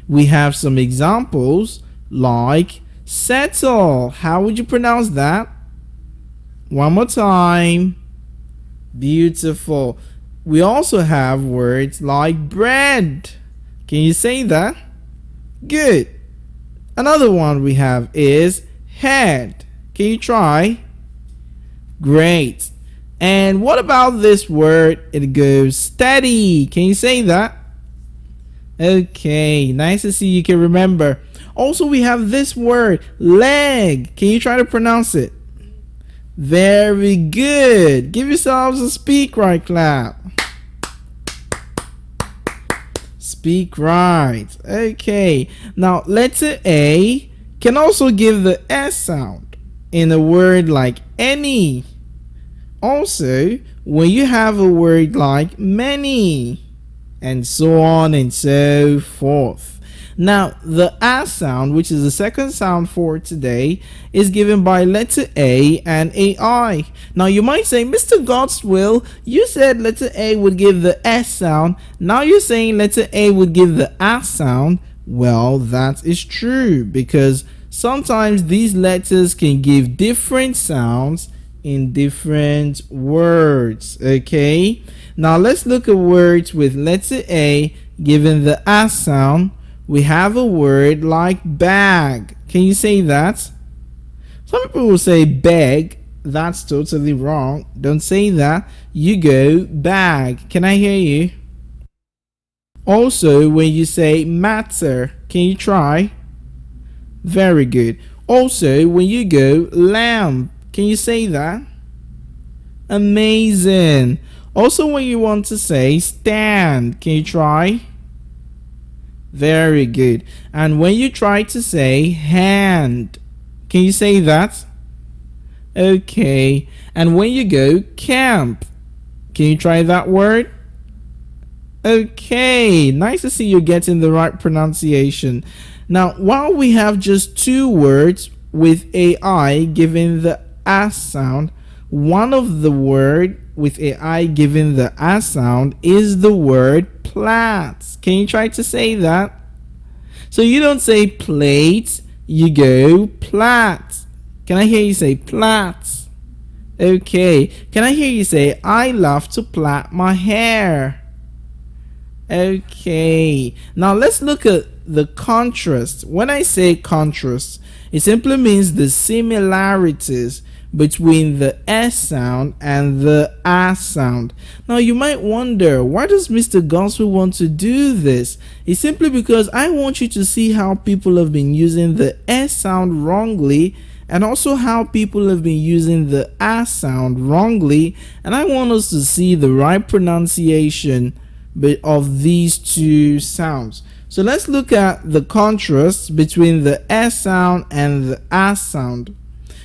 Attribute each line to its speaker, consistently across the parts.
Speaker 1: We have some examples like settle. How would you pronounce that? One more time. Beautiful. We also have words like bread. Can you say that? Good. Another one we have is head. Can you try? Great. And what about this word? It goes steady. Can you say that? Okay, nice to see you can remember. Also, we have this word leg. Can you try to pronounce it? Very good. Give yourselves a speak right clap. Speak right. Okay. Now, letter A can also give the S sound in a word like any. Also, when you have a word like many, and so on and so forth. Now, the A sound, which is the second sound for today, is given by letter A and AI. Now, you might say, Mr. Godswill, you said letter A would give the S sound. Now you're saying letter A would give the A sound. Well, that is true, because sometimes these letters can give different sounds in different words. Okay, now let's look at words with letter A given the A sound. We have a word like bag. Can you say that? Some people will say beg. That's totally wrong. Don't say that. You go bag. Can I hear you? Also, when you say matter, can you try? Very good. Also, when you go lamp, can you say that? Amazing. Also, when you want to say stand, can you try? Very good. And when you try to say hand, can you say that? Okay. And when you go camp, can you try that word? Okay. Nice to see you getting the right pronunciation. Now, while we have just two words with AI giving the A sound, one of the word with AI giving the A sound is the word plats. Can you try to say that? So you don't say plate, you go plats. Can I hear you say plats? Okay. Can I hear you say I love to plait my hair? Okay. Now let's look at the contrast. When I say contrast, it simply means the similarities between the S sound and the A sound. Now you might wonder, why does Mr. Gospel want to do this? It's simply because I want you to see how people have been using the S sound wrongly, and also how people have been using the A sound wrongly, and I want us to see the right pronunciation of these two sounds. So let's look at the contrast between the S sound and the A sound.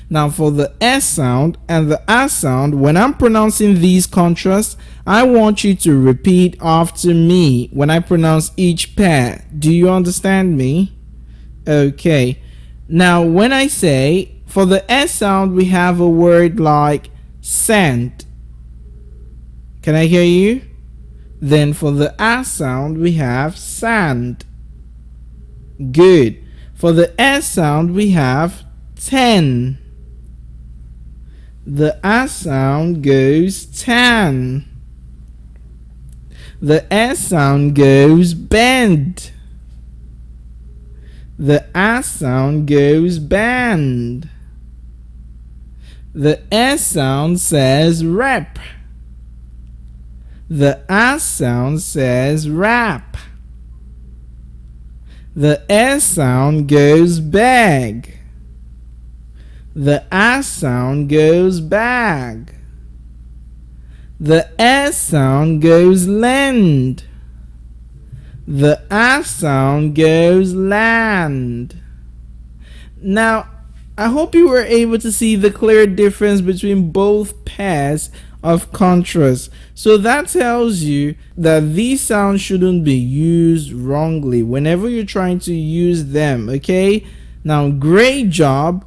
Speaker 1: Now for the S sound and the A sound, when I'm pronouncing these contrasts, I want you to repeat after me when I pronounce each pair. Do you understand me? Okay. Now when I say, for the S sound we have a word like scent. Can I hear you? Then for the A sound we have sand. Good. For the S sound we have 10. The A sound goes tan. The S sound goes bend. The A sound goes band. The S sound says rep. The A sound says wrap. The S sound goes bag. The A sound goes bag. The S sound goes lend. The A sound goes land. Now, I hope you were able to see the clear difference between both pairs of contrast. So that tells you that these sounds shouldn't be used wrongly whenever you're trying to use them. Okay, now great job,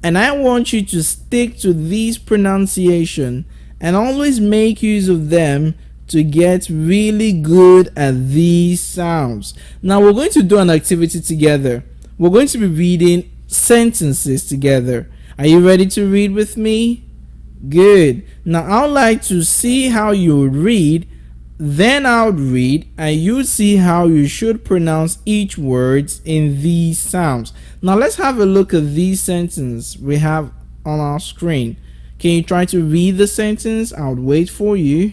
Speaker 1: and I want you to stick to these pronunciation and always make use of them to get really good at these sounds. Now we're going to do an activity together. We're going to be reading sentences together. Are you ready to read with me? Good. Now I'd like to see how you read, then I'll read and you see how you should pronounce each word in these sounds. Now let's have a look at these sentences we have on our screen. Can you try to read the sentence? I'll wait for you.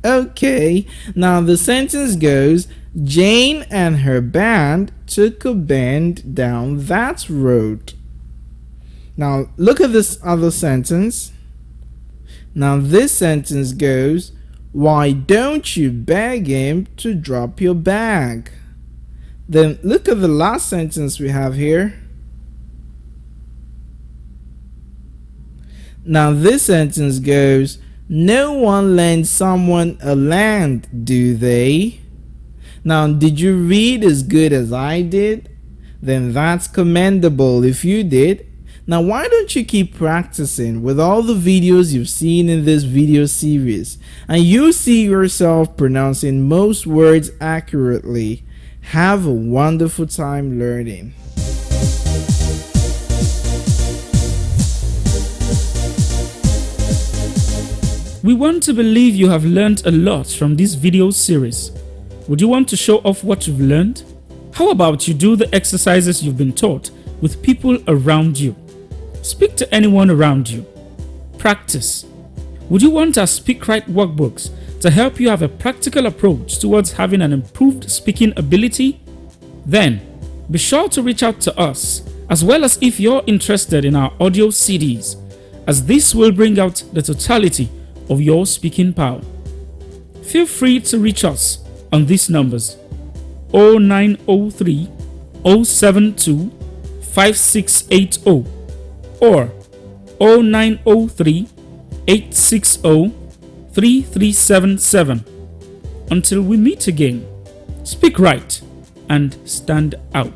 Speaker 1: Okay, now the sentence goes, Jane and her band took a bend down that road. Now look at this other sentence. Now this sentence goes, why don't you beg him to drop your bag? Then look at the last sentence we have here. Now this sentence goes, no one lends someone a land, do they? Now did you read as good as I did? Then that's commendable if you did. Now why don't you keep practicing with all the videos you've seen in this video series and you see yourself pronouncing most words accurately. Have a wonderful time learning.
Speaker 2: We want to believe you have learned a lot from this video series. Would you want to show off what you've learned? How about you do the exercises you've been taught with people around you? Speak to anyone around you. Practice. Would you want our Speak Right workbooks to help you have a practical approach towards having an improved speaking ability? Then, be sure to reach out to us, as well as if you're interested in our audio CDs, as this will bring out the totality of your speaking power. Feel free to reach us on these numbers: 0903 072 5680 or 0903 860 3377. Until we meet again, speak right and stand out.